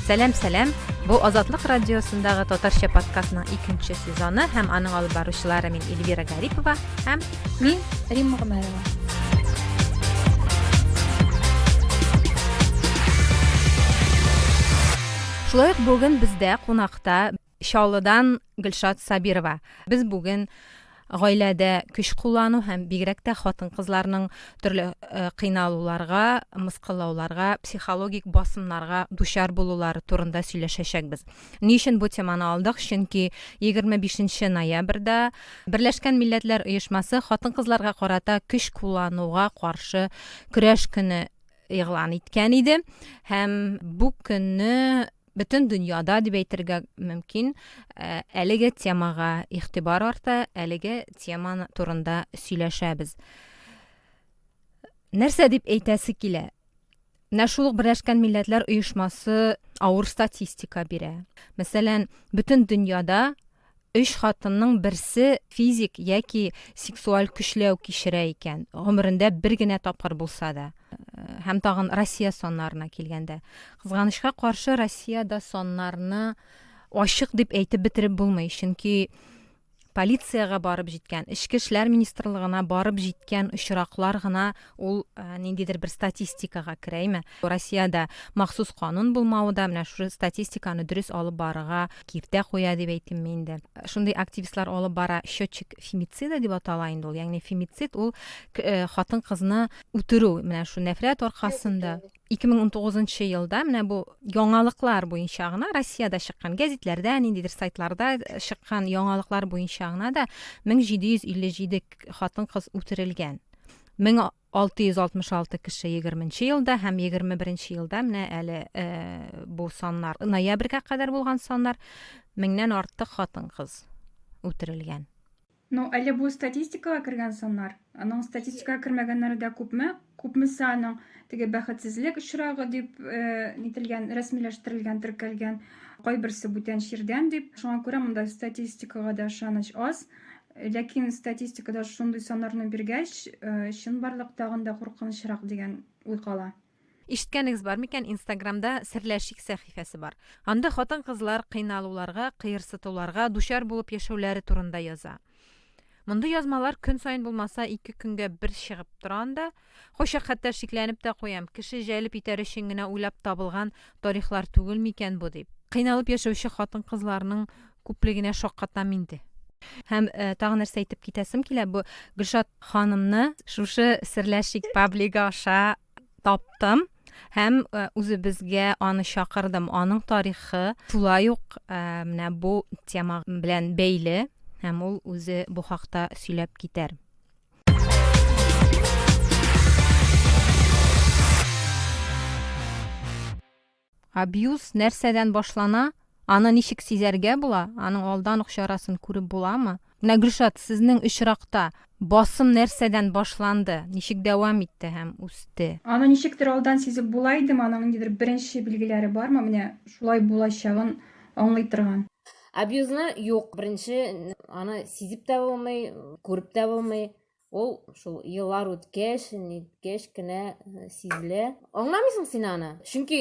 Сәлем, бу Азатлык радиосындагы Татарча подкастның 2нче сезоны һәм аның алып баручылары мин Эльвира Гарипова һәм Мин Римма Гомәрова. Шулай ук бүген бездә кунакта Чаллыдан Гөлшат Сабирова. Без бүген гаиләдә көч куллану һәм бигрәк тә хатын-кызларның төрле кыйналуларга, мыскыллауларга, психологик басымнарга дучар булулары турында сөйләшәчәкбез. Ни өчен бу теманы алдык? Чөнки 25 ноябрьдә Берләшкән Милләтләр Оешмасы хатын-кызларга карата көч куллануга каршы көрәш көне игълан иткән иде һәм бу көнне бөтен дөньяда дип әйтергә мөмкин, әлеге темага игътибар арта, әлеге тема турында сөйләшәбез. Нәрсә дип әйтәсе килә? Менә шул ук Берләшкән Милләтләр Оешмасы авыр статистика бирә. Мәсәлән, бөтен дөньяда 3 хатынның берсе физик яки сексуаль көчләү кичерә икән. Гомерендә бер генә тапкыр булса да. Һәм тагын Россия соннарына килгәндә. Кызганычка каршы Россиядә соннарны ачык дип әйтеп бетереп булмый, чөнки полицияга барып җиткән, Ичке эшләр министрлыгына барып җиткән очраклар гына ул ниндидер бер статистикага керәйме? Россиядә махсус канун булмавы да менә шу статистиканы дөрес алып барырга киртә куя дип әйтим мин дә. Шундый активистлар алып бара счетчик фемицида дип атала инде ул. Ягъни фемицид ул хатын-кызны үтерү, менә шу нәфрәт аркасында. 2019 елда менә бу яңалыклар буенча гына Россиядә чыккан гәзитләрдә, ниндидер сайтларда чыккан яңалыклар буенча гына да 1757 хатын-кыз үтерелгән. 1666 кеше 20 елда һәм 21 елда менә әле бу саннар ноябрьгә кадәр булган саннар 1000нән артык хатын-кыз үтерелгән. Әле бу статистикага кергән саннар. Аның статистикага кермәгәннәре дә күпме? Күпмесе аның теге бәхетсезлек очрагы дип нителгән, рәсмиләштерелгән, теркәлгән, кайберсе бүтән чирдән дип. Шуңа күрә монда статистикага да ышаныч аз. Ләкин статистикада шундый саннарны биргәч, чынбарлык тагын да куркынычрак дигән уй кала. Ишеткәнегез бар микән? Инстаграмда серләшик сәхифәсе бар. Анда хатын-кызлар кыйналуларга, кыерсытуларга дучар булып яшәүләре турында яза. Монда язмалар көн сайын булмаса 2 көнгә бер чыгып тора анда. Хойча хәтта шикләнеп тә куям. Кеше җәлеп итәр өчен генә уйлап табылган тарихлар түгел микән бу дип. Кыйналып яшәүче хатын-кызларның күплегенә шаккатам инде. Һәм тагын нәрсә әйтеп китәсем килә, бу Гөлшат ханымны шушы серләшик паблига аша таптым. Һәм үзебезгә аны чакырдым. Аның тарихы шулай ук менә бу тема белән бәйле. Һәм ул үзе бу хакта сөйләп китәр. Абьюз нәрсәдән башлана? Аны ничек сизәргә була? Аның алдан ук чарасын күреп буламы? Менә Гөлшат, сезнең очракта басым нәрсәдән башланды? Ничек дәвам итте һәм үсте? Аны ничектер алдан сизеп була идем, аның ниндидер беренче билгеләре бармы? Менә шулай булачагын аңлый торган. Абьюзны юк, беренче аны сизеп тә булмый, күреп тә булмый. Ул шул еллар үткәч, ниткәч кенә сизелә. Аңламыйсың син аны. Чөнки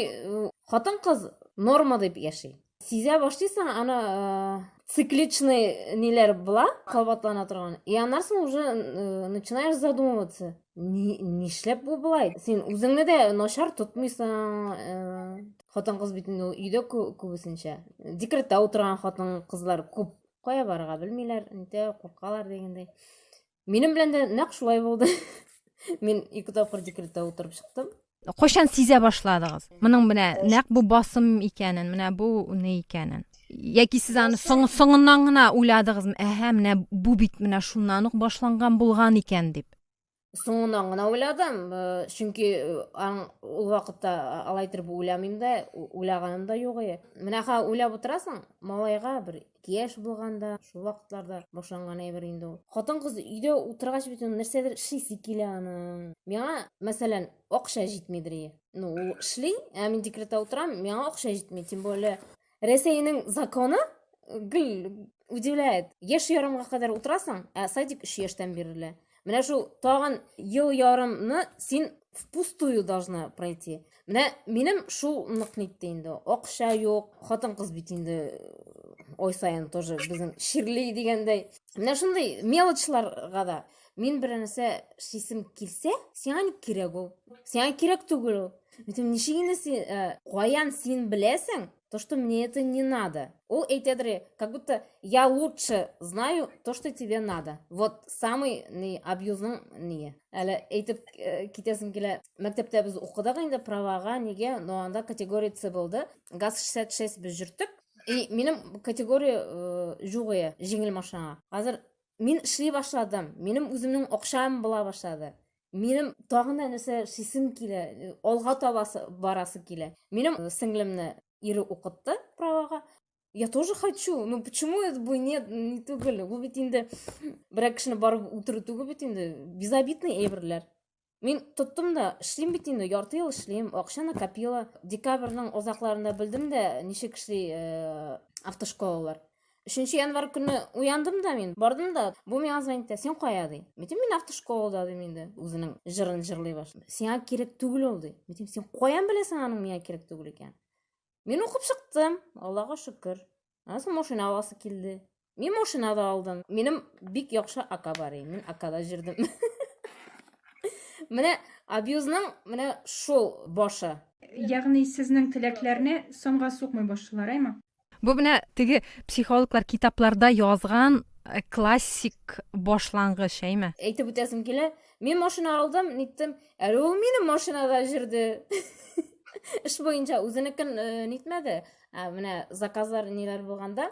хатын-кыз норма дип яши. Сизә башлыйсың аны цикличный ниләр була, кабатлана торган. И аннан уже начинаешь задумываться. Нишләп бу булай? Син үзеңне дә начар тотмыйсың. Хатын-кыз бит өйдә күбесенчә. Декретта утырган хатын-кызлар күп. Кая барырга белмиләр, инде куркалар дигәндәй. Минем белән дә нәкъ шулай булды. Мин 2 тапкыр декретта утырып чыктым. Кайчан сизә башладыгыз? Моның менә нәкъ бу басым икәнен, менә бу не икәнен. Яки сез аны соңыннан гына уйладыгызмы? Менә бу бит менә шуннан ук башланган булган икән дип. Соңыннан гына уйладым, чөнки ул вакытта алай итеп уйламыйм да, уйлаганым да юк иде. Менә уйлап утырасың, малайга бер 2 яшь булганда, шул вакытларда башланган әйбер инде ул. Хатын-кыз өйдә утыргач бит нәрсәдер эшлисе килә аның. Миңа, мәсәлән, акча җитмидер. Ул эшли, мин декретта утырам, миңа акча җитми, тем более Россиянең законы гел удивляет. Яшь ярымга кадәр утырасың, садик 3 яшьтән бирелә. Менә шул тагын ел ярымны син впустую должна пройти. Менә минем шул нык нитте инде. Акча юк, хатын-кыз бит инде ой сайын тоже безнең ширлей дигәндәй. Менә шундый мелочларга да мин бер нәрсә шисем килсә, сиңа ни кирәк ул? Сиңа кирәк түгел ул. Битем ничек инде син каян син беләсең? То, что мне это не надо. Ул әйтәдер, как будто я лучше знаю то, что тебе надо. Вот самый абьюзның не. Әле әйтеп китәсем килә. Мәктәптә без укыдык инде правага, неге, но анда категория С булды. ГАЗ-66 без жүртүк. И минем категория жугыя, жеңил машина. Хәзер мин эшли башладым. Минем үземнең акчам була башлады. Минем тагын да нәрсә шисем килә, алга табасы барасы килә. Минем сеңлемне ире укытты правага. Я тоже хочу. Ну почему это бы нет, не түгел? Ул бит инде бер кешене барып утыру түгел бит инде. Безобидный әйберләр. Мин тоттым да, эшлим бит инде, ярты ел эшлим, акча накопила. Декабрьнең озакларында белдем дә, ничек эшли автошколалар. 3 январь көне уяндым да мин, бардым да, бу миңа звонит, сен кая ди. Мин автошколада дим инде, үзенең җырын җырлый башлады. Сиңа кирәк түгел ул ди. Мин сен каян беләсең аның миңа кирәк түгел икән? Мин укып чыктым, Аллага шөкер. Аны машина аласы килде. Мин машина да алдым. Минем бик яхшы ака бар иде. Мин акада җирдем. Менә абьюзның менә шул башы. Ягъни сезнең теләкләрне сонга сукмый башлар, әйме? Бу менә теге психологлар китапларда язган классик башлангыч, әйме? Әйтеп үтәсем килә. Мин машина алдым, ниттем. Әле ул минем машинада җирде. Эш буенча үзенекен нитмәде. Менә заказлар ниләр булганда,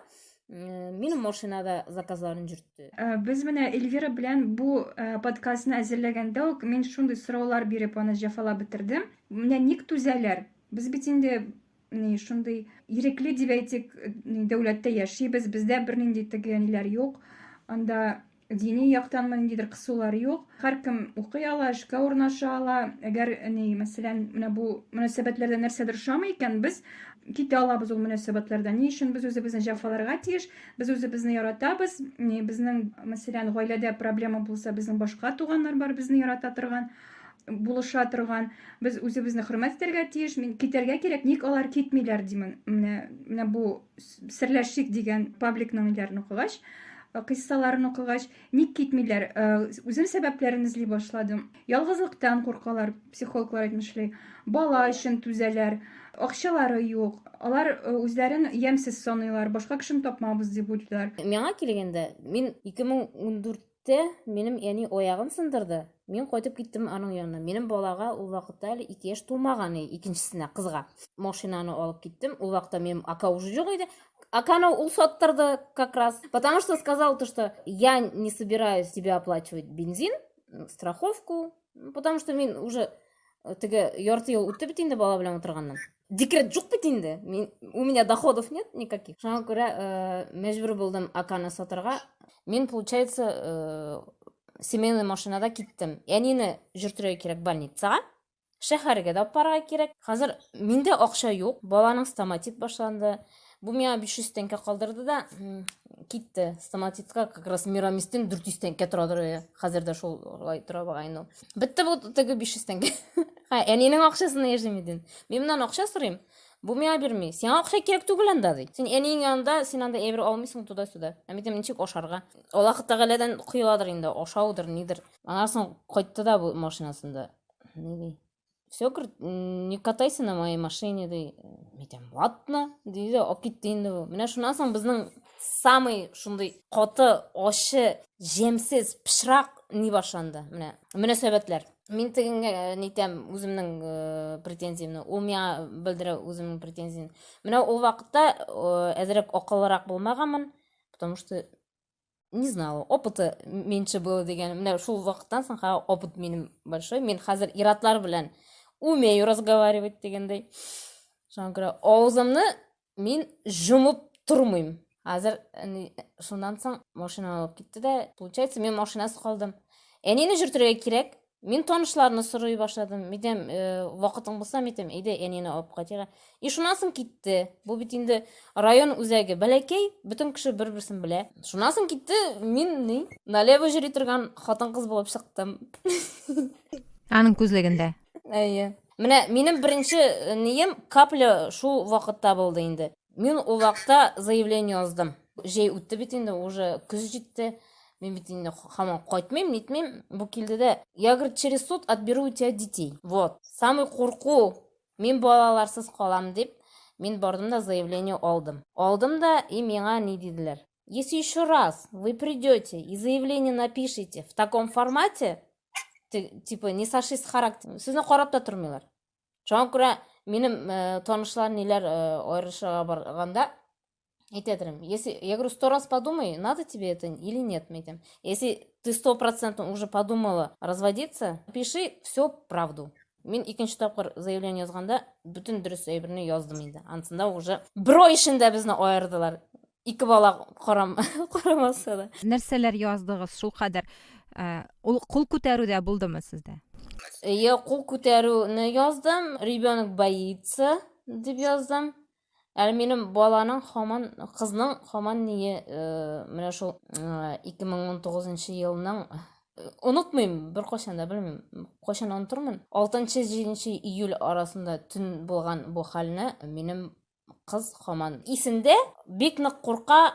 минем машинада заказларын җөртте. Без менә Эльвира белән бу подкастны әзерләгәндә үк мин шундый сораулар биреп аны җафалап бетердем. Менә ник түзәләр? Без бит инде шундый ирекле дип әйтик, дәүләттә яшибез, бездә бернинди теге ниләр юк. Анда дини яктан ниндидер кысулар юк. Һәркем укый ала, эшкә урнаша ала. Әгәр мәсәлән, менә бу мөнәсәбәтләрдә нәрсәдер ошамый икән, без китә алабыз ул мөнәсәбәтләрдә. Ни өчен без үзебезне җафаларга тиеш? Без үзебезне яратабыз. Безнең мәсәлән гаиләдә проблема булса, безнең башка туганнар бар, безне ярата торган, булыша торган. Без үзебезне хөрмәт итәргә тиеш. Мин китәргә кирәк, ник алар китмиләр димен. Менә бу серләшик дигән пабликның ниләрен укыгач, кыссаларын укыгач, ник китмиләр? Үзем сәбәпләрен эзли башладым. Ялгызлыктан куркалар, психологлар әйтмешли. Бала өчен түзәләр, акчалары юк. Алар үзләрен ямсыз саныйлар, башка кешене тапмабыз дип уйлыйлар. Миңа килгәндә, мин 2014-тә минем әни аягын сындырды. Мин кайтып киттем аның янына. Минем балага ул вакытта әле 2 яшь тулмаган, икенчесенә кызга. Машинаны алып киттем. Ул вакытта минем ака уже юк иде. Аканы ул саттырды как раз, потому что сказал то, что я не собираюсь тебе оплачивать бензин, страховку, потому что мин уже теге ярты ел үтте бит инде бала белән утырганнан. Декрет юк бит инде. У меня доходов нет никаких. Шуңа күрә мәҗбүр булдым аканы сатырга. Мин, получается, семейный машинада киттем. Әнине җөртергә кирәк больницага. Шәһәргә дә парга кирәк. Хәзер миндә акча юк. Баланың стоматит башланды. Бу миңа 500 тәңкә калдырды да китте. Стоматитка как раз Мирамистен 400 тәңкә торады. Хәзер дә шулай тора багайны. Битте бу теге 500 тәңкә. Әнинең акчасын яшемиден. Мин менән акча сорыйм. Бу миңа бирми. Сиңа акча кирәк түгел анда ди. Син әнинең янында, син анда әйбер алмыйсың туда-сюда. Әмитем ничек ашарга? Аллаһ Тәгаләдән кыйладыр инде, ашаудыр, нидер. Анарсын кайтты да бу машинасында. Ни все, не катайся на моей машине, ди. Митем, ладно, ди, окитти инде бу. Менә шуннан соң безнең самый шундый каты, ашы, җемсез, пишрак ни башланды. Менә мөнәсәбәтләр. Мин тегенгә нитәм үземнең претензиямны, ул миңа белдерә үземнең претензиямны. Менә ул вакытта әзрәк акыллырак булмаганмын, потому что не знала, опыты меньше было дигән. Менә шул вакыттан соң опыт минем большой. Мин хәзер иратлар белән умею разговаривать дигәндәй. Шуңа күрә авызымны мин җумып тормыйм. Хәзер шуннан соң машина алып китте дә, получается, мин машинасы калдым. Әнине җөртергә кирәк. Мин танышларны сорый башладым. Мидем вакытың булса, митем, әйдә әнине алып кайтыга. И шуннан соң китте. Бу бит инде район үзәге бәләкәй, бөтен кеше бер-берсен белә. Шуннан соң китте, мин налево йөри торган хатын-кыз булып чыктым. Аның күзлегендә. Әйе. Менә минем беренче нием капля шул вакытта булды инде. Мин ул вакытта заявление яздым. Җәй үтте бит инде, уже көз җитте. Мин бит инде һаман кайтмыйм, нитмим. Бу килде дә, я, говорит, через суд отберу у тебя детей. Вот. Самый курку, мин балаларсыз калам дип, мин бардым да заявление алдым. Алдым да, и миңа ни диделәр. Если еще раз вы придете и заявление напишите в таком формате, типа не сошлись с характером, сезне карап та тормыйлар. Шуңа күрә минем танышлар ниләр аерышырга барганда әйтәдерем. Если я говорю 100 раз подумай, надо тебе это или нет, мәйтәм. Если ты 100% уже подумала разводиться, пиши всё правду. Мин икенче тапкыр заявление язганда бүтән дөрес әйберне яздым инде. Ансында уже бер ай эчендә безне аердылар. Ике бала карамаса да. Нәрсәләр яздыгыз шул кадәр? Ул кул күтәрүдә булдымы сездә? Я кул күтәрүне яздым. Ребенок боится дип яздым. Әле минем баланың һаман, кызның һаман ние менә шул 2019 елның онытмыйм, бер кашан да белмим. Кашан онытырмын. 6-7 июль арасында төн булган бу хәлне минем кыз һаман исендә, бик нык курка,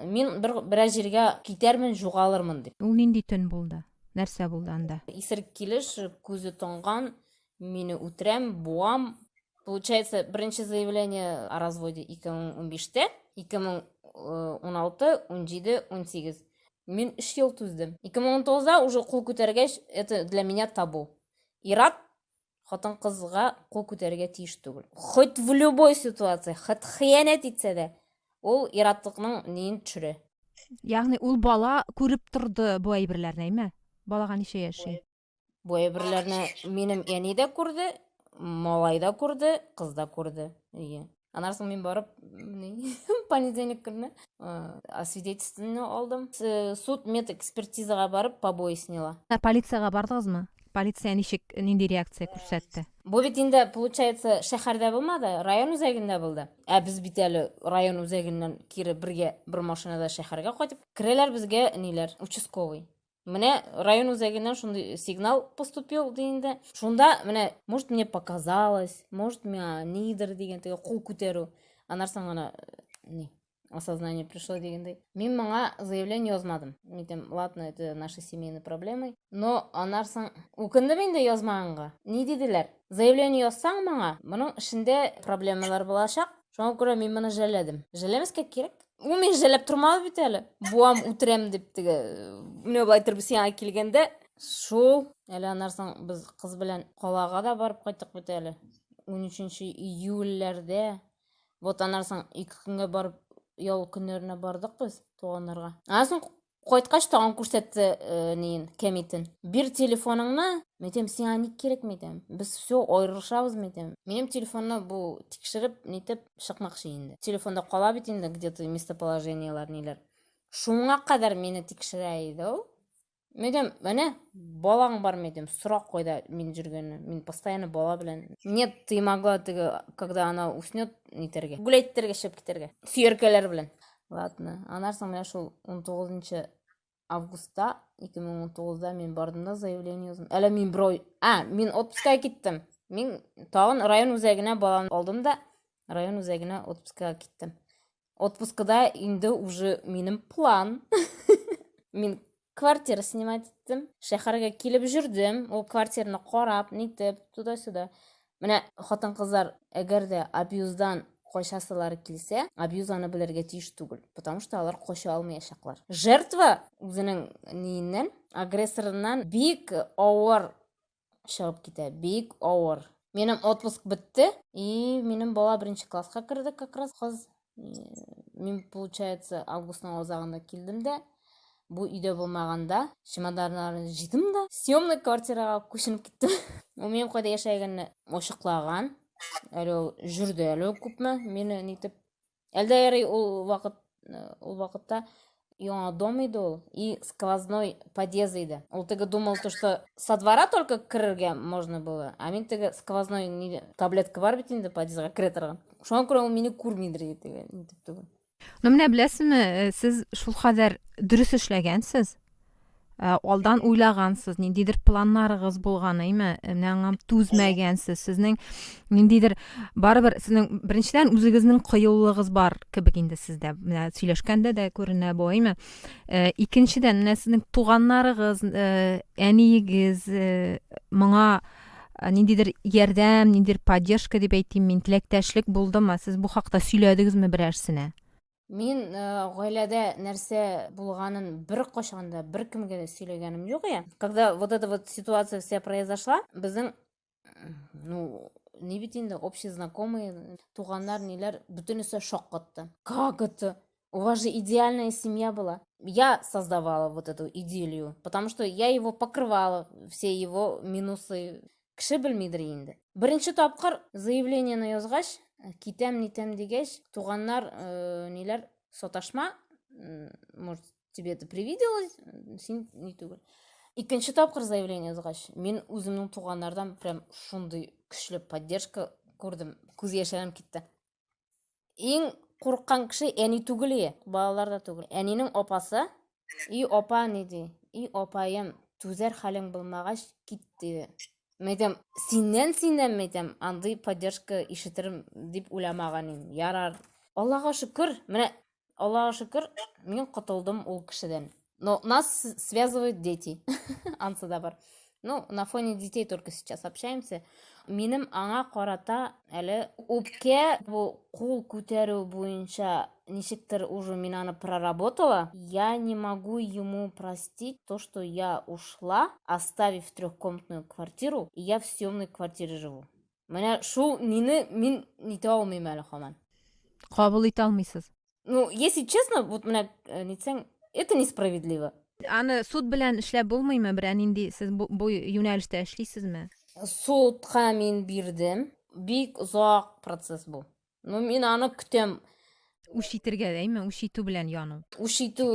мин бер җиргә китәрмен, югалырмын дип. Ул нинди төн булды? Нәрсә булды анда? Исерек килеш, күзе тонган, мине үтерәм, буам. Получается, беренче заявление о разводе 2015-тә, 2016, 17, 18. Мин 3 ел түздем. 2019-да уже кул күтәргәч, это для меня табу. Ират хатын кызга кул күтәргә тиеш түгел. Хоть в любой ситуации, хоть хыянат итсә дә, ул иратлыкның нин төшерә. Ягъни ул бала күреп торды бу әйберләрне, әйме? Балага ничә яши? Бу әйберләрне минем әни дә күрде, малай да күрде, кыз да күрде. Аннан соң мин барып, понедельник көнне освидетельствование алдым. Суд медэкспертизага барып побои сняла. Полицияга бардыгызмы? Полиция нинди реакция күрсәтте? Бу бит инде, получается, шәһәрдә булмады, район үзәгендә булды. Без бит әле район үзәгеннән кире бергә бер машинада шәһәргә кайтып, керәләр безгә ниләр, участковый. Менә район үзәгеннән шундый сигнал поступил дигәндә, шунда менә, может, мне показалось, может, миңа нидер дигән теге кул күтәрү. Аннан соң гына осознание пришло дигәндәй. Мин моңа заявление язмадым. Мин ладно, это наши семейные проблемы. Но аннан соң үкендем инде язмаганга. Ни диделәр? Заявление язсаң моңа, моның эчендә проблемалар булачак. Шуңа күрә мин моны жәлләдем. Жәлләмәскә кирәк. Ул мин жәлләп тормады бит әле. Буам үтерәм дип теге. Менә булай торып сиңа килгәндә, шул әле аннан соң без кыз белән калага да барып кайттык бит әле. 13 июльләрдә. Вот аннан соң 2 көнгә барып ял көннәренә бардык без туганнарга. Аннан соң кайткач тагын күрсәтте нин, кемитен. Бир телефоныңны, мәйтәм, сиңа ник кирәк мәйтәм. Без всё аерышабыз мәйтәм. Минем телефонны бу тикшереп, нитеп чыкмакчы инде. Телефонда кала бит инде где-то местоположениелар ниләр. Шуңа кадәр мине тикшерә иде ул. Мәйтәм, менә балаң бар мәйтәм, сорак кайда мин жүргәнне. Мин постоянно бала белән. Нет, ты могла теге, когда она уснет, нитәргә. Гуләйтергә чыгып китәргә. Сөйәркәләр белән. Ладно. Аннан соң менә шул 19 августта 2019-да мин бардым да заявление яздым. Әле мин мин отпускка киттем. Мин тагын район үзәгенә баланы алдым да район үзәгенә отпускка киттем. Отпускада инде уже минем план. Мин квартира снимать иттем. Шәһәргә килеп жүрдем. Ул квартираны карап, нитеп, туда-сюда. Менә хатын кызлар, әгәр дә абьюздан кайшасылары килсә, абьюз аны белергә тиеш түгел, потому что алар кайша алмаячаклар. Жертва үзенең ниеннән, агрессорыннан бик авыр чыгып китә, бик авыр. Минем отпуск бетте, и минем бала 1-нче класска керде как раз кыз. Мин, получается, августның азагында килдем дә, бу өйдә булмаганда, чемоданнарны җыйдым да, съемный квартирага күченеп киттем. Ул минем кайда яшәгәнне ошыклаган. Әле ул жүрде, әле күпме мине нитеп. Әлдә ярый ул вакытта яңа дом иде ул, и сквозной подъезд иде. Ул теге думал, что со двора только керергә можно было, а мин теге сквозной таблетка бар бит инде подъездга керә торган. Шуңа күрә ул мине күрмидер иде, нитеп түгел. Но менә беләсезме, сез шул кадәр дөрес эшләгәнсез. алдан уйлагансыз, ниндидер планнарыгыз булган, әйме? Менә аңа түзмәгәнсез. Сезнең ниндидер барыбер сезнең беренчедән үзегезнең кыюлыгыз бар кебек инде сездә. Менә сөйләшкәндә дә күренә бу, әйме? Икенчедән, менә сезнең туганнарыгыз, әниегез моңа ниндидер ярдәм, ниндидер поддержка дип әйтим мин, теләктәшлек булдымы? Сез бу хакта сөйләдегезме берәрсенә? Мин гаиләдә нәрсә булганын бер кашанда бер кемгә дә сөйләгәнем юк я. Когда вот эта вот ситуация вся произошла, безнең не бит инде общие знакомые, туганнар, ниләр, бөтенесе шок катты. Как это? У вас же идеальная семья была. Я создавала вот эту идиллию, потому что я его покрывала, все его минусы. Кеше белмидер инде. Беренче тапкыр заявлениене язгач, китәм дигәч, туганнар ниләр саташма, может, тебе это привиделось, син ни түгел. Икенче тапкыр заявление язгач, мин үземнең туганнардан прям шундый көчле поддержка күрдем, күз яшьләрем китте. Иң курыккан кеше әни түгел, балалар да түгел. Әнинең апасы, и апа ни ди? И апаем, түзәр хәлең булмагач китте. Мәйтәм, синнән мәйтәм, андый поддержка ишетерим дип уйламаган идем. Ярар. Аллага шөкер, менә Аллага шөкер, мин котылдым ул кешедән. Но нас связывают дети. Ансы да бар. Ну, на фоне детей только сейчас общаемся. Минем аңа карата әле үпкә бу кул күтәрү буенча ничектер уже мин аны проработала. Я не могу ему простить то, что я ушла, оставив трехкомнатную квартиру, и я в съемной квартире живу. Менә шул нине мин нитә алмыйм әле һаман. Кабул итә алмыйсыз. Ну, если честно, вот менә нитсәң, это несправедливо. Аны суд белән эшләп булмыймы? Берәр нинди сез бу юнәлештә эшлисезме? Судка мин бирдем. Бик узак процесс бу. Ну, мин аны көтәм. Үш итергә дәйме? Үш итү белән яну. Үш итү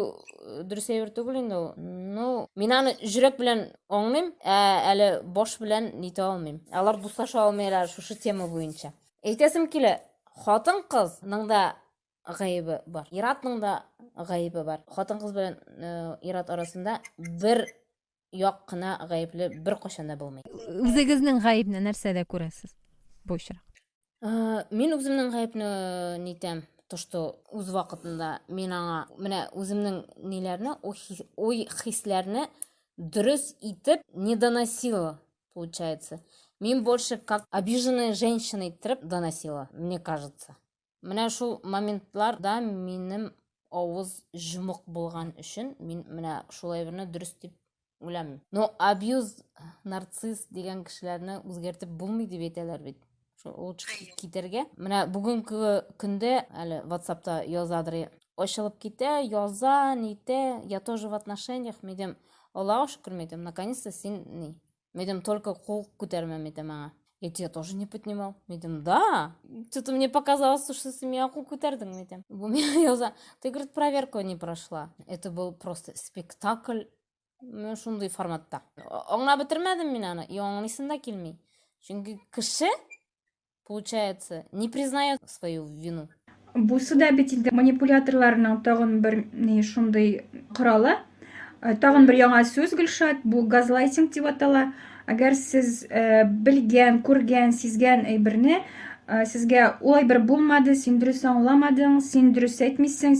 дөрес әйбер түгел инде ул. Ну, мин аны жүрәк белән аңлыйм, әле баш белән нитә алмыйм. Алар дуслаша алмыйлар шушы тема буенча. Әйтәсем килә, хатын-кызның да гаебе бар. Иратның да гаебе бар. Хатын-кыз белән ират арасында бер як кына гаепле бер кашанда булмый. Үзегезнең гаебне нәрсәдә күрәсез? Бу очрак. Мин үземнең гаепне нитәм, то что үз вакытында мин аңа менә үземнең ниләрне, ой хисләрне дөрес итеп не доносила, получается. Мин больше как обиженная женщина итеп доносила, мне кажется. Менә шул моментларда минем авыз җумык булган өчен мин менә шулай берне дөрес дип уйламыйм. Но абьюз, нарцисс дигән кешеләрне үзгәртеп булмый дип әйтәләр бит. Шул лучше китәргә. Менә бүгенге көндә әле WhatsApp'та язадыр. Ачылып китә, яза, нитә, я тоже в отношениях, медем. Аллаһу шөкер, медем. Наконец-то син ни. Медем только кул күтәрмә медем аңа. Я тебя тоже не поднимал. Медем, да. Что-то мне показалось, что ты меня кул күтәрдең, медем. Бу меня яза. Ты, говорит, проверку не прошла. Это был просто спектакль. Шундый форматта. Аңа бетермәдем мин аны. И аңлыйсын да килми. Чөнки кеше, получается, не признает свою вину. Бусы да бит инде манипуляторларның тагын бер шундый коралы. Тагын бер яңа сүз Гөлшат, бу газлайтинг дип атала. Әгәр сез белгән, күргән, сизгән әйберне сезгә ул әйбер булмады, син дөрес аңламадың, син дөрес әйтмисең,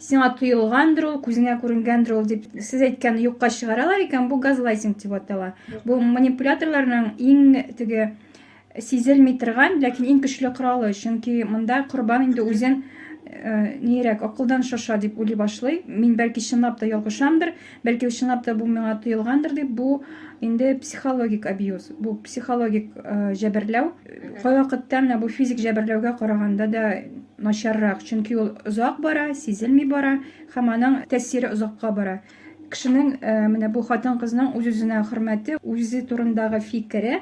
сиңа тоелгандыр ул, күзеңә күренгәндер ул дип сез әйткән юкка чыгаралар икән, бу газлайтинг дип атала. Бу манипуляторларның иң теге сизелми торган, ләкин иң көчле коралы, чөнки монда корбан инде үзен нирәк акылдан шаша дип уйлый башлый. Мин бәлки чынлап та ялгышамдыр, бәлки чынлап та бу миңа тоелгандыр дип, бу инде психологик абьюз, бу психологик җәберләү. Кайвакытта менә бу физик җәберләүгә караганда да начаррак, чөнки ул озак бара, сизелми бара, һәм аның тәэсире озакка бара. Кешенең менә бу хатын-кызның үз-үзенә хөрмәте, үзе турындагы фикере,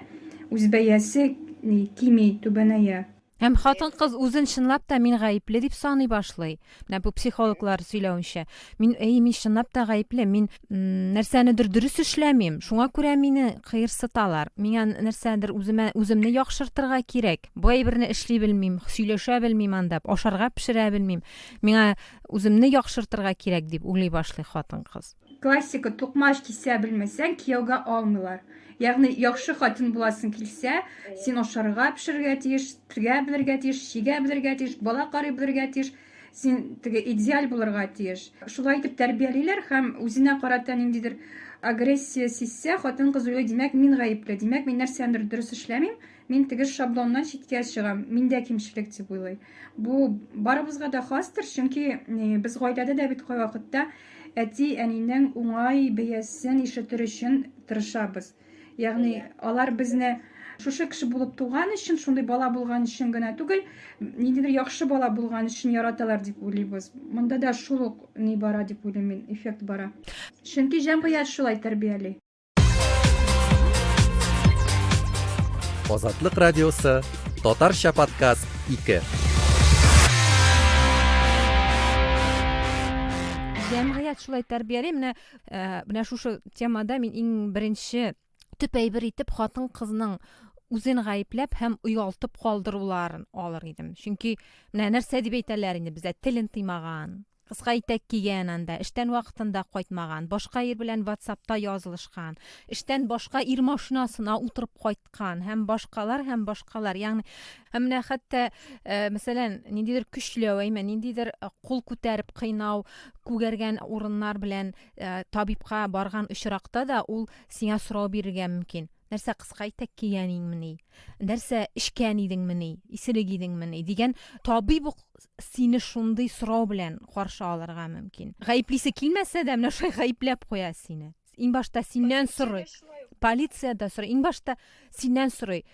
үз бәясе кими түбәнәя. Һәм хатын-кыз үзен чынлап та мин гаепле дип саный башлый. Менә бу психологлар сөйләүенчә, мин чынлап та гаепле, мин нәрсәнедер дөрес эшләмим. Шуңа күрә мине кыерсыталар. Миңа нәрсәдер үземне яхшыртырга кирәк. Бу әйберне эшли белмим, сөйләшә белмим анда, ашарга пешерә белмим. Миңа үземне яхшыртырга кирәк дип уйлый башлый хатын-кыз. классика тукмаш кисә белмәсәң, кияүгә алмыйлар. Ягъни яхшы хатын буласың килсә, син ашарга пешерергә тиеш, тиргә белергә тиеш, чигә белергә тиеш, бала карый белергә тиеш. Син теге идеаль булырга тиеш. Шулай итеп тәрбиялиләр һәм үзенә карата ниндидер агрессия сизсә, хатын-кыз уйлый, димәк, мин гаепле, димәк, мин нәрсәдер дөрес эшләмим, мин теге шаблоннан читкә чыгам, миндә кимчелек дип уйлый. Бу барыбызга да хастыр, чөнки без гаиләдә дә бит кайвакытта әти, әнинең уңай бәясен ишетер өчен тырышабыз. Ягъни алар безне шушы кеше булып туган өчен, шундый бала булган өчен генә түгел, ниндидер яхшы бала булган өчен яраталар дип уйлыйбыз. Монда да шул ук ни бара дип уйлыйм мин, эффект бара. Чөнки җәмгыять шулай тәрбияли. Азатлык радиосы, Татарча подкаст 2. Җәмгыять шулай тәрбияли. Менә шушы темада мин иң беренче төп әйбер итеп хатын-кызның үзен гаепләп һәм уялтып калдыруларын алыр идем. Чөнки менә нәрсә дип әйтәләр инде бездә, телен тыймаган, кыска итәк кигән анда, эштән вакытында кайтмаган, башка ир белән WhatsApp'та язылышкан, эштән башка ир машинасына утырып кайткан һәм башкалар. Ягъни менә хәтта мәсәлән, ниндидер көчләү, ниндидер кул күтәреп кыйнау, күгәргән урыннар белән табибка барган очракта да ул сиңа сорау бирергә мөмкин. Нәрсә кыска итәк кигәнеңмени? Нәрсә эшкән идеңмени? Исерек идеңмени? Дигән табиб сине шундый сорау белән каршы алырга мөмкин. Гаеплисе килмәсә дә, менә шулай гаепләп куя сине. Иң башта синнән сорый. Полициядә сорый. Иң башта синнән сорый.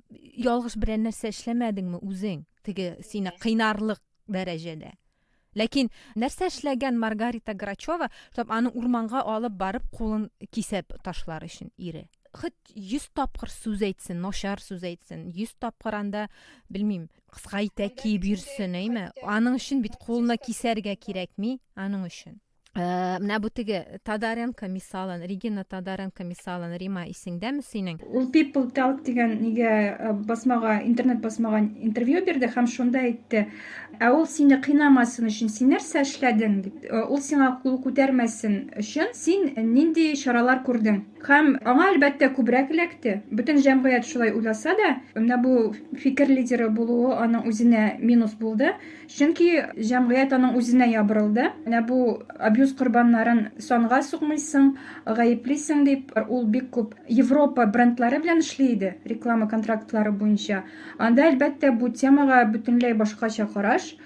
Ялгыш берәр нәрсә эшләмәдеңме үзең? Теге сине кыйнарлык дәрәҗәдә. Ләкин нәрсә эшләгән Маргарита Грачева, чтобы аны урманга алып барып кулын кисеп ташлар өчен ире. Хит 100 тапкыр сүз әйтсен, начар сүз әйтсен, 100 тапкыр анда, белмим, кыска итәк киеп йөрсен, аның өчен бит кулына кисәргә кирәкми, аның өчен. Менә бу теге Тодоренко мисалын, Регина Тодоренко мисалын, Рима, исеңдәме синең? Ул People Talk дигән басмага, интернет басмага интервью бирде һәм шунда әйтте, ул сине кыйнамасын өчен син нәрсә эшләдең дип, ул сиңа кул күтәрмәсен өчен син нинди чаралар күрдең? Һәм аңа әлбәттә күбрәк эләкте. Бөтен җәмгыять шулай уйласа да, менә бу фикер лидеры булуы аның үзенә минус булды. Чөнки җәмгыять аның үзенә ябырылды. Менә бу абьюз корбаннарын санга сукмыйсың, гаеплисең дип, ул бик күп Европа брендлары белән эшләйде, реклама контрактлары буенча. Анда әлбәттә бу темага бөтенләй башкача караш.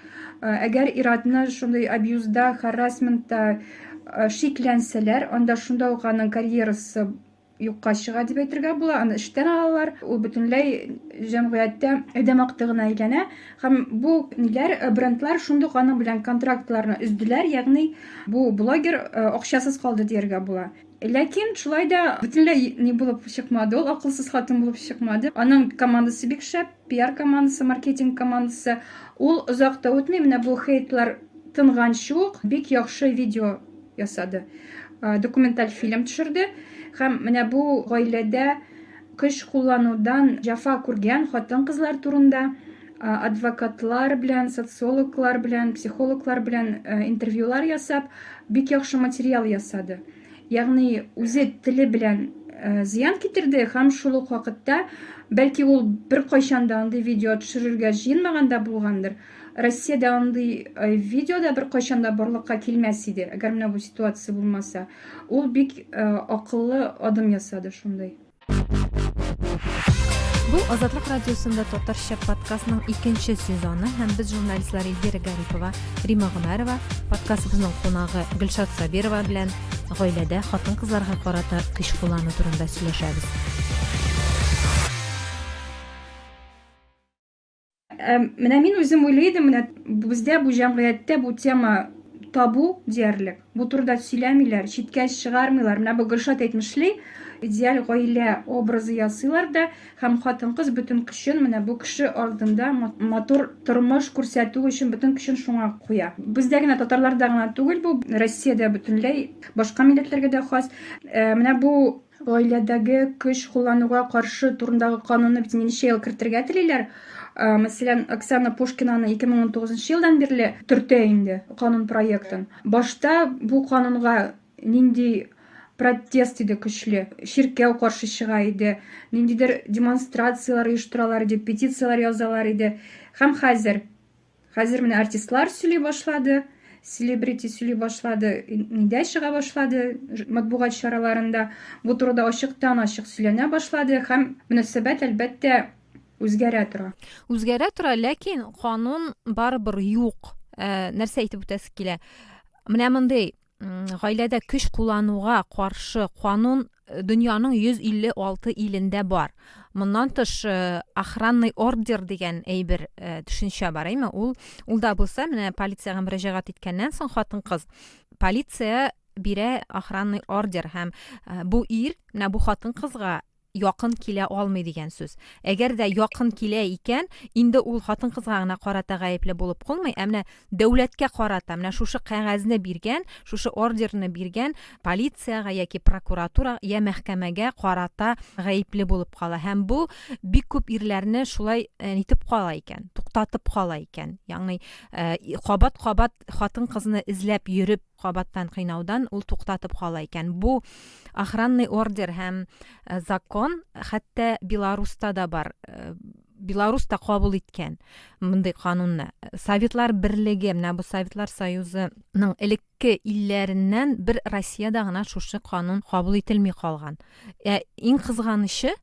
Әгәр иратны шундый абьюзда, харассментта шикләнсәләр, анда шунда ук аның карьерасы юкка чыга дип әйтергә була. Аны эштән алалар, ул бөтенләй җәмгыятьтә әдәм актыгына әйләнә. Һәм бу брендлар шундый ук аның белән контрактларны өздиләр, ягъни бу блогер акчасыз калды дияргә була. Ләкин шулай да бөтенләй ни булып чыкмады, ул акылсыз хатын булып чыкмады. Аның командасы бик шәп, пиар командасы, маркетинг командасы. Ул озакта үтми, менә бу хейтлар тынганчы ук бик яхшы видео ясады. Документаль фильм төшерде. Һәм менә бу гаиләдә көч кулланудан җәфа күргән хатын-кызлар турында адвокатлар белән, социологлар белән, психологлар белән интервьюлар ясап, бик яхшы материал ясады. Ягъни үзе теле белән зыян китерде һәм шул ук вакытта, бәлки ул бер кайчан да андый видео төшерергә җыенмаганда булгандыр. Россиядә андый видео да бер кайчан да барлыкка килмәс иде, әгәр менә бу ситуация булмаса. Ул бик акыллы адым ясады шундай. Бу Азатлык радиосында Татарча подкастның 2нче сезоны һәм без журналистлар Эльвира Гарипова, Рима Гомәрова, подкастыбызның кунагы Гөлшат Сабирова белән гаиләдә хатын-кызларга карата көч куллану турында сөйләшәбез. Менә мин үзем уйлыйдым, менә бездә бу җәмгыятьтә бу тема табу диярлек. Бу турыда сөйләмиләр, читкә чыгармыйлар. Менә бу Гөлшат әйтмешли, идеаль гаилә образы ясыйлар да, һәм хатын-кыз бөтен көчен менә бу кеше алдында матур тормыш күрсәтү өчен бөтен көчен шуңа куя. Бездә генә татарларда гына түгел, бу Россиядә бөтенләй башка милләтләргә дә хас. Менә бу гаиләдәге көч куллануга каршы турындагы канунны бит ничә ел кертергә телиләр. Мәсәлән, Оксана Пушкинаны 2019 елдан бирле төртә инде канун проектын. Башта бу канунга нинди протест иде көчле, ширкәү каршы чыга иде, ниндидер демонстрациялар оештыралар иде, петициялар язалар иде. Һәм хәзер менә артистлар сөйли башлады, селебрити сөйли башлады, нидә чыга башлады матбугат чараларында. Бу турыда ачыктан-ачык сөйләнә башлады һәм мөнәсәбәт әлбәттә үзгәрә тора. Үзгәрә тора, ләкин канун барыбер юк. Нәрсә әйтеп үтәсе килә? Менә мондый гаиләдә көч куллануга каршы канун дөньяның 156 илендә бар. Моннан тыш охранный ордер дигән әйбер төшенчә бар, әйме? Ул да булса, менә полициягә мөрәҗәгать иткәннән соң хатын-кыз полиция бирә охранный ордер һәм бу ир менә бу хатын-кызга якын килә алмый дигән сүз. Әгәр дә якын килә икән, инде ул хатын-кызга гына карата гаепле булып калмый, әмма дәүләткә карата, менә шушы кәгазьне биргән, шушы ордерны биргән полицияга яки прокуратура я мәхкәмәгә карата гаепле булып кала. Һәм бу бик күп ирләрне шулай нитеп кала икән, туктатып кала икән. Ягъни кабат-кабат хатын-кызны эзләп йөреп, кабаттан кыйнаудан ул туктатып кала икән. Бу охранный ордер һәм закон хәтта Беларуста да бар. Беларуста кабул иткән мондый канунны. Советлар берлеге, менә бу Советлар Союзының элекке илләреннән бер Россиядә гына шушы канун кабул ителми калган. Иң кызганышы,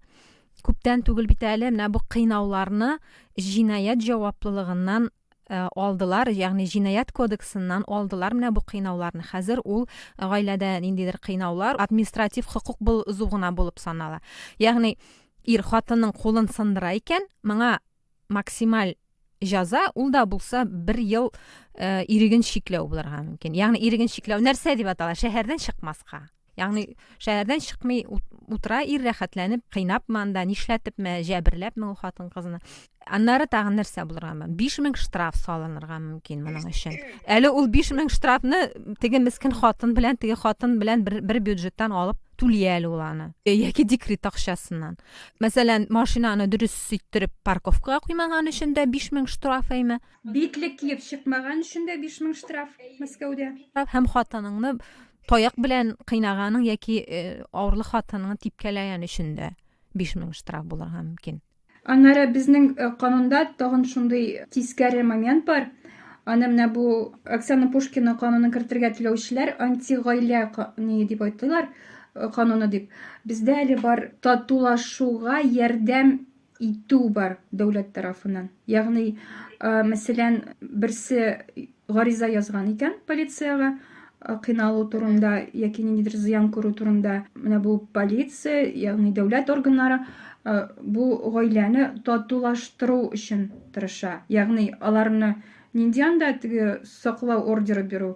күптән түгел бит әле менә бу кыйнауларны җинаят җаваплылыгыннан алдылар, ягъни җинаят кодексыннан алдылар менә бу кыйнауларны. Хәзер ул гаиләдә ниндидер кыйнаулар административ хукук бузу гына булып санала. Ягъни ир хатынның кулын сындыра икән, моңа максималь җәза ул да булса 1 ел иреген чикләү булырга мөмкин. Ягъни иреген чикләү нәрсә дип аталар? Шәһәрдән чыкмаска. Ягъни шәһәрдән чыкмый утыра, ир рәхәтләнеп, кыйнапмы анда, нишләтепме, җәберләпме ул хатын-кызны. Аннары тагын нәрсә булырга мөмкин? 5000 штраф салынырга мөмкин моның өчен. Әле ул 5000 штрафны теге мескен хатын белән, теге хатын белән бер бюджеттан алып түли әле ул аны. Яки декрет акчасыннан. Мәсәлән, машинаны дөрес ситтереп парковкага куймаган өчен дә 5000 штраф әйме? Битлек киеп чыкмаган өчен дә 5000 штраф Мәскәүдә. Һәм хатыныңны таяк белән кыйнаганың яки авырлы хатыныңны типкәләгән өчен дә 5000 штраф булырга мөмкин. Аннары безнең канунда тагын шундый тискәре момент бар. Аны менә бу Оксана Пушкина канунын кертергә теләүчеләр антигаилә ни дип айталар, кануны дип. Бездә әле бар татулашуга ярдәм итү бар дәүләт тарафыннан. Ягъни, мәсәлән, берсе гариза язган икән полицияга, кыйналу турында яки ниндидер зыян күрү турында. Менә бу полиция, ягъни дәүләт органнары бу гаиләне татулаштыру өчен тырыша. Ягъни аларны нинди анда теге саклау ордеры бирү,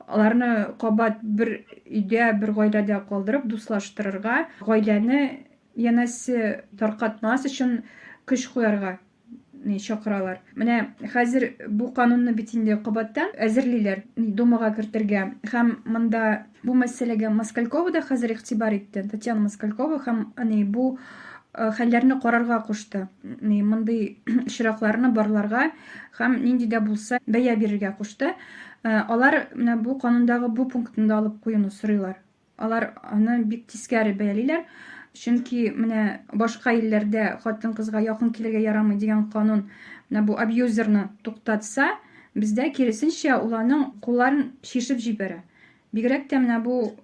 аларны кабат бер өйдә, бер гаиләдә калдырып дуслаштырырга, гаиләне янәсе таркатмас өчен көч куярга чакыралар. Менә хәзер бу канунны бит инде кабаттан әзерлиләр, Думага кертергә. Һәм монда бу мәсьәләгә Москалькова да хәзер игътибар итте. Татьяна Москалькова һәм бу хәлләрне карарга кушты. Мондый очракларны барларга һәм нинди дә булса бәя бирергә кушты. Алар менә бу канундагы бу пунктны алып куюны сорыйлар. Алар аны бик тискәре бәялиләр. Чөнки менә башка илләрдә хатын-кызга якын килергә ярамый дигән канун менә бу абьюзерны туктатса, бездә киресенчә уларның кулларын шишеп җибәрә. Бигрәк тә менә бу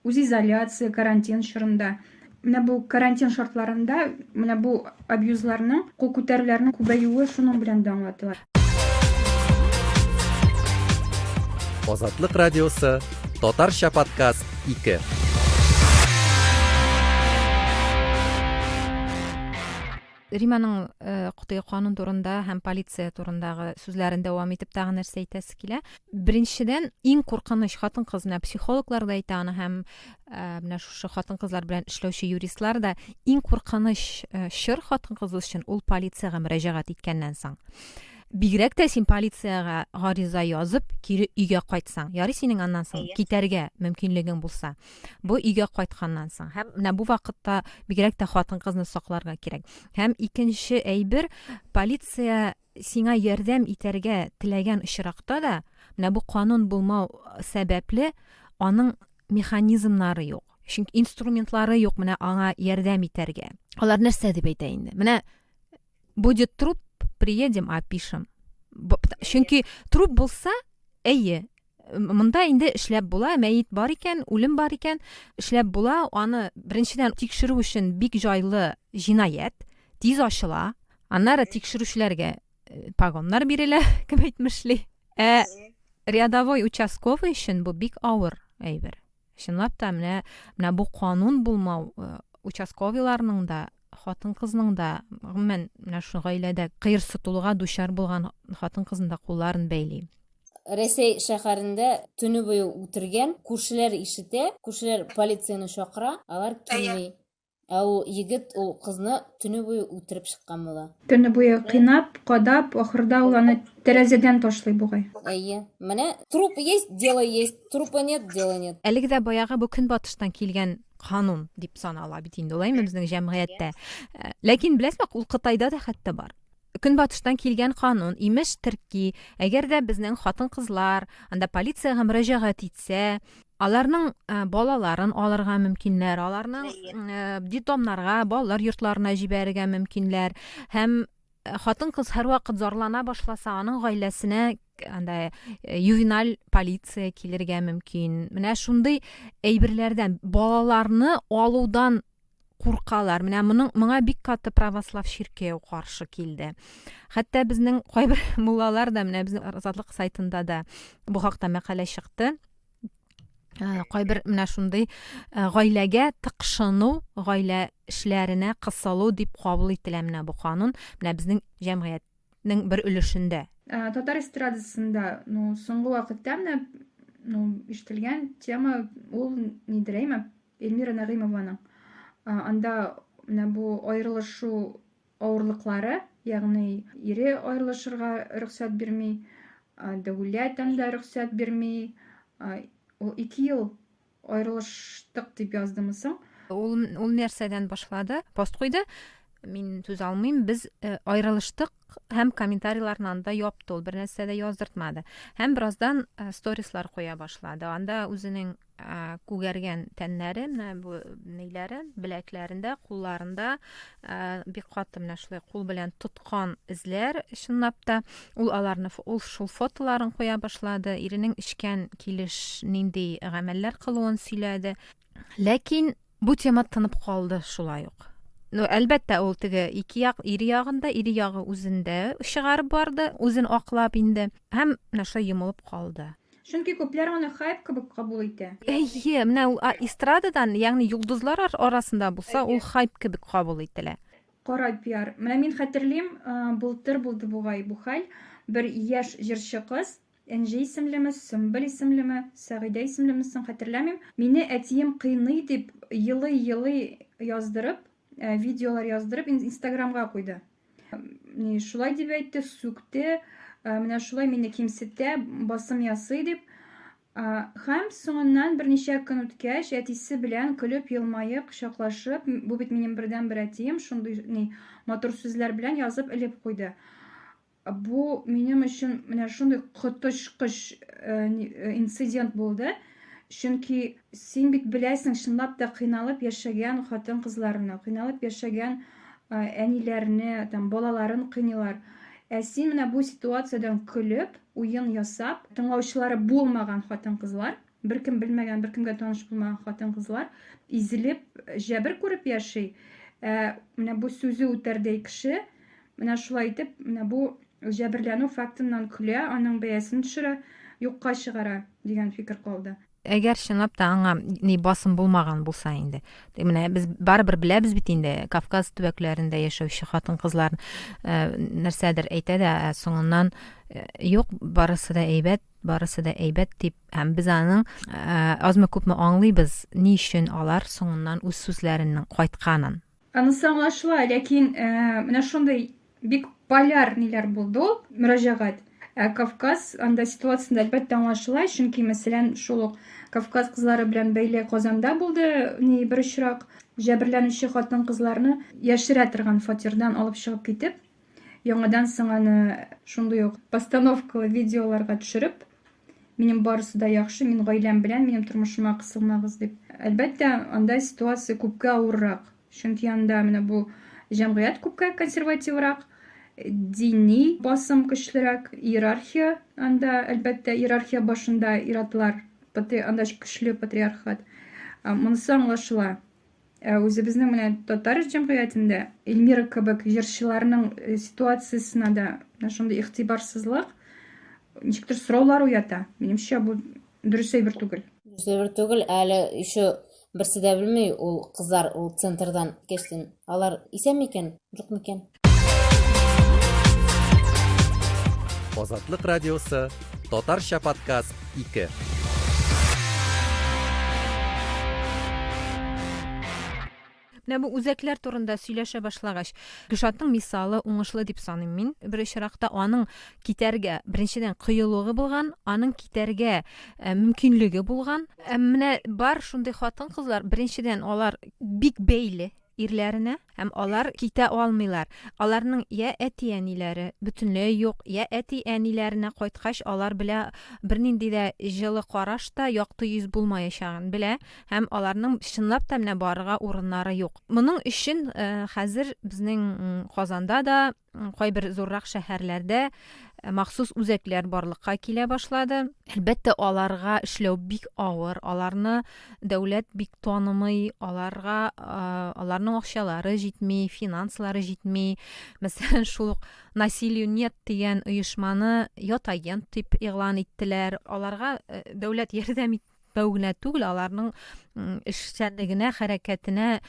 үз изоляция, карантин чорында, менә бу карантин шартларында менә бу абьюзларның, кул күтәрүләрнең күбәюе шуның белән дә аңлатыла. Азатлык радиосы, Татарча подкаст 2. Риманың кытай канун турында һәм полиция турындагы сүзләрен дәвам итеп тагын нәрсә әйтәсе килә. Беренчедән, иң куркыныч хатын-кызны психологлар да әйтә аны һәм менә шушы хатын-кызлар белән эшләүче юристлар да иң куркыныч чор хатын-кыз өчен ул полициягә мөрәҗәгать иткәннән соң. Бигрәк тә син полициягә гариза язып, кире өйгә кайтсаң, ярый синең аннан соң китәргә мөмкинлегең булса, бу өйгә кайтканнан соң. Һәм менә бу вакытта бигрәк тә хатын-кызны сакларга кирәк. Һәм икенче әйбер, полиция сиңа ярдәм итәргә теләгән очракта да, менә бу канун булмау сәбәпле аның механизмнары юк. Чөнки инструментлары юк менә аңа ярдәм итәргә. Алар нәрсә дип әйтә инде? Менә будет труп, приедем, опишем. Чөнки труп булса, әйе, монда инде эшләп була, мәйет бар икән, үлем бар икән, эшләп була, аны беренчедән тикшерү өчен бик җайлы җинаять, тиз ачыла, аннары тикшерүчеләргә погоннар бирелә, кем әйтмешли. Рядовой участковый өчен бу бик авыр әйбер. Чынлап та менә бу канун булмау участковыйларның да, хатын-кызның да, гомумән менә шу гаиләдә кыерсытулыга дучар булган хатын-кызның да кулларын бәйли. Рәсәй шәһәрендә төне буе үтергән, күршеләр ишетә, күршеләр полицияны чакыра, алар килми. Ул егет ул кызны төне буе үтереп чыккан була. Төне буе кыйнап, кадап, ахырда ул аны тәрәзәдән ташлый бугай. Әйе. Менә труп есть, дело есть, трупа нет, дела нет. Әлеге дә баягы бу көнбатыштан килгән канун дип санала бит инде, улаймы безнең җәмгыятьтә. Ләкин беләсезме, ул Кытайда да хәтта бар. Көнбатыштан килгән канун, имеш терки, әгәр дә безнең хатын-кызлар анда полициягә мөрәҗәгать итсә, аларның балаларын алырга мөмкинләр, аларның детдомнарга, балалар йортларына җибәрергә мөмкинләр, һәм хатын-кыз һәрвакыт зарлана башласа, аның гаиләсенә анда ювеналь полиция килергә мөмкин. Менә шундый әйберләрдән балаларны алудан куркалар. Менә моңа бик каты православ ширкәү каршы килде. Хәтта безнең кайбер муллалар да менә безнең Азатлык сайтында да бу хакта мәкалә чыкты. Кайбер менә шундый гаиләгә тыкшыну, гаилә эшләренә кысылу дип кабул ителә менә бу канун. Менә безнең җәмгыятьнең бер өлешендә. Татар эстрадасында, соңгы вакытта менә ишетелгән тема ул нидерәйме? Эльмира Нагыймованың. Анда менә бу аерылышу авырлыклары, ягъни ире аерылышырга рөхсәт бирми, дәүләт анда рөхсәт бирми. Ул 2 ел аерылыштык дип яздымы соң? Ул нәрсәдән башлады? Пост куйды. Мин түз алмыйм. Без аерылыштык һәм комментарийларны анда япты. Ул бер нәрсә дә яздыртмады. Һәм бераздан сторислар куя башлады. Анда үзенең күгәргән тәннәре, менә бу ниләре, беләкләрендә, кулларында бик каты менә шулай кул белән тоткан эзләр, чынлап та ул аларны шул фотоларын куя башлады. Иренең эчкән килеш нинди гамәлләр кылуын сөйләде. Ләкин бу тема тынып калды шулай ук. Әлбәттә, ул теге ике як, ире ягында, ире ягы үзендә чыгарып барды, үзен аклап инде, һәм менә шулай йомылып калды. Чөнки күпләр аны хайп кебек кабул итә. Әйе, менә ул эстрададан, ягъни йолдызлар арасында булса, ул хайп кебек кабул ителә. Кара пиар. Менә мин хәтерлим, былтыр булды бугай бу хәл. Бер яшь җырчы кыз, Энҗи исемлеме, Сөмбел исемлеме, Сәгыйдә исемлеме, хәтерләмим. Мине әтием кыйный дип йылы яздырып, видеолар яздырып Инстаграмга куйды. Шулай дип әйтте, сүкте, менә шулай мине кимсетә, басым ясый дип. Һәм соңыннан берничә көн үткәч, әтисе белән көлеп, елмаеп, кочаклашып, бу бит минем бердән-бер әтием, шундый матур сүзләр белән язып элеп куйды. Бу минем өчен менә шундый коточкыч инцидент булды. Чөнки син бит беләсең, чынлап та кыйналып яшәгән хатын-кызларны, кыйналып яшәгән әниләрне, балаларын кыйнылар. Син менә бу ситуациядән көлеп, уен ясап, тыңлаучылары булмаган хатын-кызлар, беркем белмәгән, беркемгә таныш булмаган хатын-кызлар изелеп, җәбер күреп яши. Менә бу сүзе үтәрдәй кеше, менә шулай итеп, менә бу җәберләнү фактыннан көлә, аның бәясен төшерә, юкка чыгара дигән фикер калды. Әгәр чынлап та аңа басым булмаган булса инде. Менә без барыбер беләбез бит инде, Кавказ төбәкләрендә яшәүче хатын-кызлар нәрсәдер әйтә дә, соңыннан юк, барысы да әйбәт дип, һәм без аның азмы күпме аңлыйбыз, ни өчен алар соңыннан үз сүзләреннән кайтканын. Анысы аңлашыла, ләкин менә шундый бик поляр ниләр булды ул, мөрәҗәгать. Кавказ анда ситуациясында әлбәттә аңлашыла, чөнки мәсәлән шул Кавказ кызлары белән бәйле Казанда булды, бер очрак җәберләнүче хатын-кызларны яшерә торган фатирдан алып чыгып китеп, яңадан соң аны шундый ук постановкалы видеоларга төшереп, минем барысы да яхшы, мин гаиләм белән, минем тормышыма кысылмагыз дип. Әлбәттә, анда ситуация күпкә авыррак. Чөнки анда менә бу җәмгыять күпкә консервативрак, дини басым көчлерәк, иерархия анда әлбәттә иерархия башында ир-атлар, анда көчле патриархат. Монысы аңлашыла. Үзебезнең менә татар җәмгыятендә Эльмира кебек җырчыларның ситуациясенә дә шундый игътибарсызлык ничектер сораулар уята. Минемчә, бу дөрес әйбер түгел. Дөрес түгел, әле еще берсе дә белмәй, ул кызлар ул центрдан кештен. Алар исән микән, юк микән? Азатлык радиосы, Татарча подкаст 2. Менә бу үзәкләр турында сөйләшә башлагач, Гөлшатның мисалы уңышлы дип саныйм мин. Бер очракта аның китәргә беренчедән кыюлыгы булган, аның китәргә мөмкинлеге булган. Менә бар шундый хатын-кызлар, беренчедән алар бик бәйле ирләренә, һәм алар китә алмыйлар. Аларның я әти-әниләре бөтенләй юк, я әти-әниләренә кайткач алар белә бернинди дә җылы караш та, якты йөз булмаячагын белә, һәм аларның чынлап та менә барырга урыннары юк. Моның өчен хәзер безнең Казанда да, кайбер зуррак шәһәрләрдә махсус үзәкләр барлыкка килә башлады. Әлбәттә, аларга эшләү бик авыр, аларны дәүләт бик танымый, аларның акчалары җитми, финанслары җитми. Мәсәлән, шул насилию нет дигән оешманы ят агент дип игълан иттеләр. Аларга дәүләт ярдәм итмәүгенә түгел, аларның эшчәнлегенә, хәрәкәтенә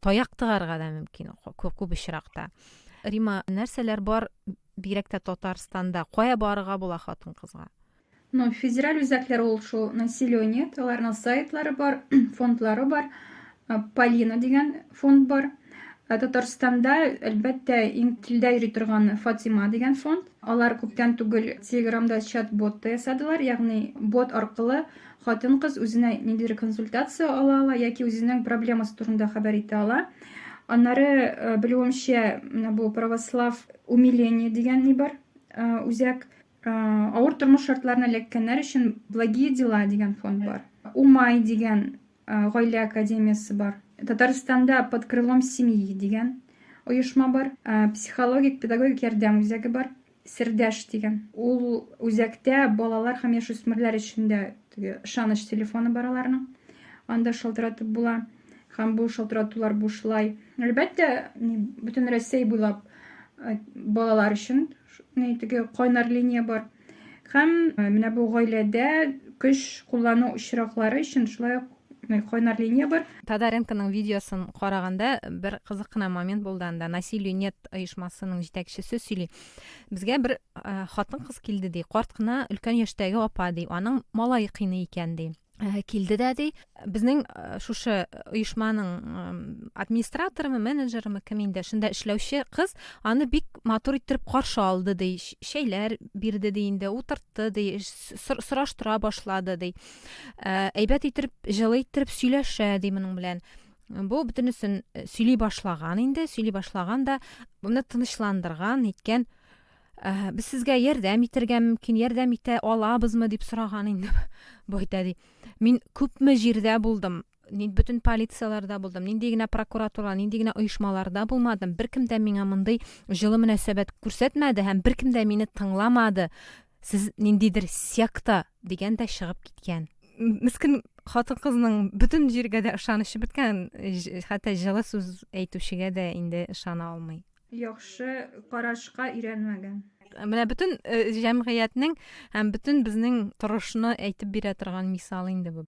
таяк тыгарга да мөмкин күп очракта. Рима, нәрсәләр бар бигрәк тә Татарстанда? Кая барырга була хатын-кызга? Федераль үзәкләр ул шул насилию нет, аларның сайтлары бар, фондлары бар. Полина дигән фонд бар. Татарстанда әлбәттә иң телдә йөри торган Фатима дигән фонд. Алар күптән түгел Телеграмда чат-бот ясадылар, ягъни бот аркылы хатын-кыз үзенә ниндидер консультация ала яки үзенең проблемасы турында хәбәр итә ала. Аннары белүемчә, менә бу православ умиление дигән ни бар. Үзәк авыр тормыш шартларына эләккәннәр өчен благие дела дигән фонд бар. Умай дигән гаилә академиясы бар. Татарстанда под крылом семьи дигән оешма бар. Психологик педагогик ярдәм үзәге бар. Сердәш дигән. Ул үзәктә балалар һәм яшүсмерләр өчен дә ышаныч телефоны бар аларның. Анда шалтыратып була. Һәм бу шалтыратулар бушлай. Әлбәттә, бөтен Россия буйлап балалар өчен теге кайнар линия бар. Һәм менә бу гаиләдә көч куллану очраклары өчен шулай кайнар линия бар. Тодоренконың видеосын караганда бер кызык кына момент булды анда. Насилию нет оешмасының җитәкчесе сөйли. Безгә бер хатын-кыз килде ди. Карт кына өлкән яшьтәге апа ди. Аның малае кыйный икән ди. Килде дә ди. Безнең шушы оешманың администраторы, менеджеры, кем инде шунда эшләүче кыз аны бик матур иттереп каршы алды ди. Шәйләр бирде ди инде, утыртты ди, сораштыра башлады ди. Әйбәт иттереп, җылы иттереп сөйләшә ди моның белән. Бу бөтенесен сөйли башлаган инде, сөйли башлаган да буны тынычландырган, әйткән, без сезгә ярдәм итәргә мөмкин, ярдәм итә алабызмы дип сораган инде. Бу әйтә ди. Мин күпме җирдә булдым, бөтен полицияларда булдым, нинди генә прокуратура, нинди генә оешмаларда булмадым. Беркем дә миңа мондый җылы мөнәсәбәт күрсәтмәде һәм беркем дә мине тыңламады. Сез ниндидер секта дигәндә чыгып киткән. Мискин хатын-кызның бөтен җиргә дә ышанышы беткән, хәтта җылы сүз әйтүчегә дә инде ышана алмый. Яхшы карашка өйрәнмәгән. Менә бөтен җәмгыятьнең һәм бөтен безнең торышны әйтеп бирә торган мисал инде бу.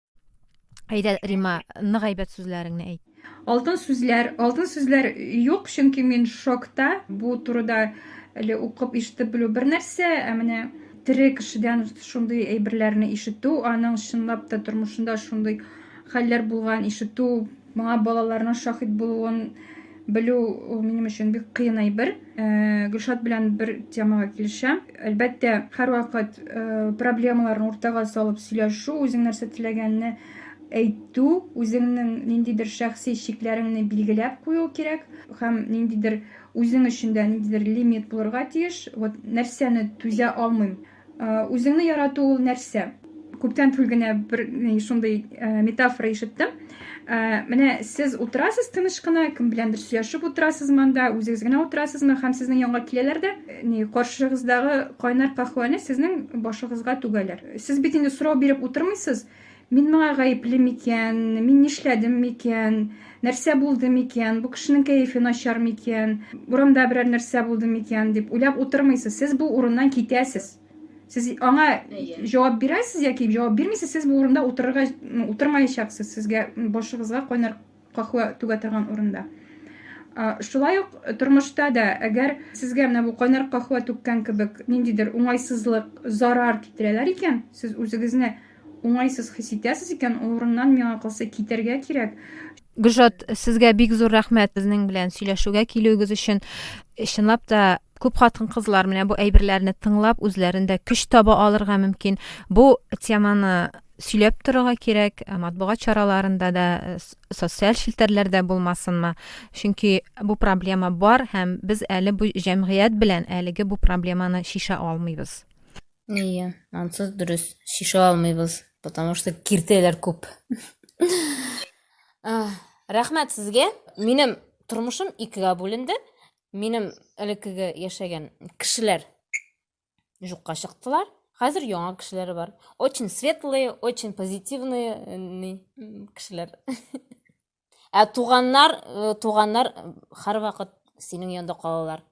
Әйдә, Рима, нык әйбәт сүзләреңне әйт. Алтын сүзләр юк, чөнки мин шокта. Бу турыда әле укып ишетеп белү бер нәрсә, менә тере кешедән шундый әйберләрне ишетү, аның чынлап та тормышында шундый хәлләр булган ишетү, моңа балаларның шаһит булуын белү минем өчен бик кыен әйбер. Гөлшат белән бер темага килешәм. Әлбәттә, һәрвакыт проблемаларны уртага салып сөйләшү, үзең нәрсә теләгәнне әйтү, үзеңнең ниндидер шәхси шикләреңне билгеләп кую кирәк һәм ниндидер үзең өчен дә ниндидер лимит булырга тиеш. Вот нәрсәне түзә алмыйм. Үзеңне ярату ул нәрсә? күптән түгел генә бер шундый метафора ишеттем. Менә сез утырасыз тыныч кына, кем беләндер сөйләшеп утырасыз монда, үзегез генә утырасызмы һәм сезнең янга киләләр дә каршыгыздагы кайнар каһвәне сезнең башыгызга түгәләр. Сез бит инде сорау биреп утырмыйсыз. Мин моңа гаепле микән, мин нишләдем микән, нәрсә булды микән, бу кешенең кәефе начар микән, урамда берәр нәрсә булды микән дип уйлап утырмыйсыз. Сез бу урыннан китәсез. Сез аңа җавап бирәсез яки җавап бирмисез, сез бу урында утырмаячаксыз. Сезгә башыгызга кайнар каһвә түгә торган урында. Шулай ук тормышта да, әгәр сезгә менә бу кайнар каһвә түккән кебек ниндидер уңайсызлык, зарар китерәләр икән, сез үзегезне уңайсыз хис итәсез икән, урыннан миңа калса китәргә кирәк. Гөлшат, сезгә бик зур рәхмәт безнең белән сөйләшүгә килүегез өчен. Чынлап та күп хатын-кызлар менә бу әйберләрне тыңлап үзләрендә көч таба алырга мөмкин. Бу теманы сөйләп торырга кирәк, матбугат чараларында да, социаль челтәрләрдә булмасынмы. Чөнки бу проблема бар һәм без әле бу җәмгыять белән әлеге бу проблеманы шиша алмыйбыз. Ие, ансы дөрес, шиша алмыйбыз, потому что киртәләр күп. Рәхмәт сезгә. Минем тормышым икегә бүленде. Минем элеккегә яшәгән кешеләр юкка чыктылар. Хәзер яңа кешеләр бар. Очень светлые, очень позитивные кешеләр. Туганнар һәрвакыт синең янда калалар.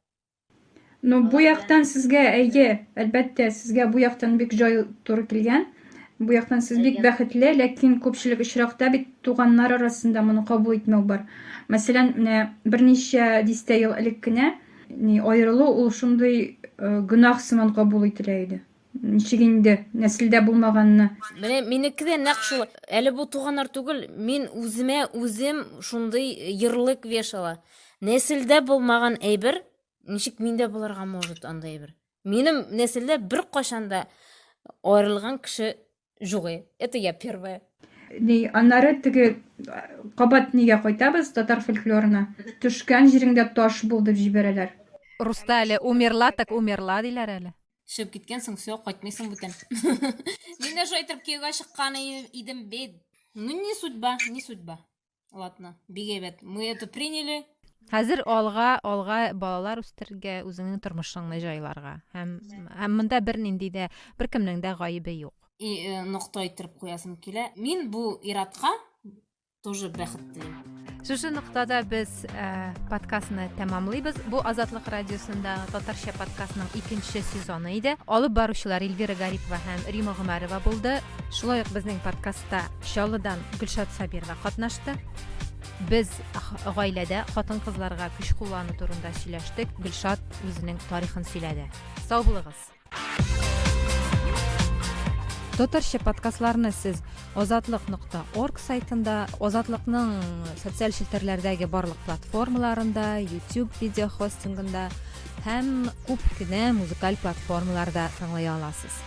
Бу яктан сезгә әйе, әлбәттә, сезгә бу яктан бик җай туры килгән. Бу яктан сез бик бәхетле, ләкин күпчелек очракта бит туганнар арасында моны кабул итмәү бар. Мәсәлән, менә берничә дистә ел элек кенә аерылу ул шундый гөнаһ сыман кабул ителә иде. Ничек инде нәселдә булмаганны. Менә минекедә нәкъ шул. Әле бу туганнар түгел, мин үзем шундый йырлык вешала. Нәселдә булмаган әйбер, ничек миндә булырга может андай әйбер. Минем нәселдә бер кашанда аерылган кеше югы. Это я первая. Аннары теге кабат нигә кайтабыз татар фольклорына. Төшкән җиреңдә таш булды дип җибәрәләр. Руста әле умерла так умерла диләр әле. Шып киткәнсең, все, кайтмыйсың бүтән. Мин дә шулай итеп кияүгә чыккан идем бит. Ну не судьба. Ладно, бигәбәт. Мы это приняли. Хәзер алга балалар үстергә, үзеңнең тормышыңны җайларга. Һәм монда бернинди дә беркемнең дә гаебе юк. Нокта итеп куясым килә. Мин бу иратка тоже бәхет телим. Шушы ноктада без подкастны тәмамлыйбыз. Бу Азатлык радиосында Татарча подкастының 2нче сезоны иде. Алып баручылар Эльвира Гарипова һәм Рима Гомәрова булды. Шулай ук безнең подкастта Чаллыдан Гөлшат Сабирова катнашты. Без гаиләдә хатын-кызларга көч куллану турында сөйләштек. Гөлшат үзенең тарихын сөйләде. Сау булыгыз. Татарча подкастларны сез azatlıq.org сайтында, Азатлыкның социаль челтәрләрдәге барлык платформаларында, YouTube видео хостингында һәм күп кенә музыкаль платформаларда тыңлый аласыз.